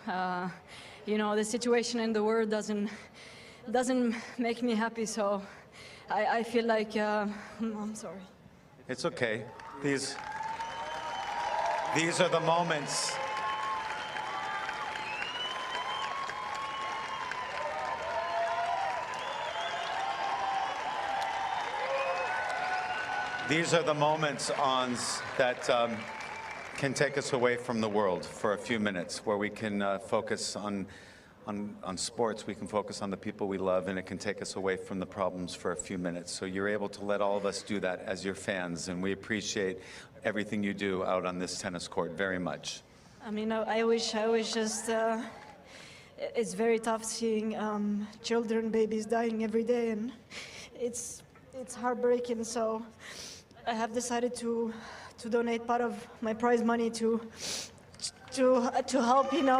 Uh, the situation in the world doesn't make me happy, so I feel like I'm sorry. It's okay. These are the moments. These are the moments, Ons, that can take us away from the world for a few minutes, where we can focus on sports, we can focus on the people we love, and it can take us away from the problems for a few minutes. So you're able to let all of us do that as your fans, and we appreciate everything you do out on this tennis court very much. I mean, I wish just, it's very tough seeing children, babies dying every day, and it's heartbreaking. So I have decided to donate part of my prize money to help,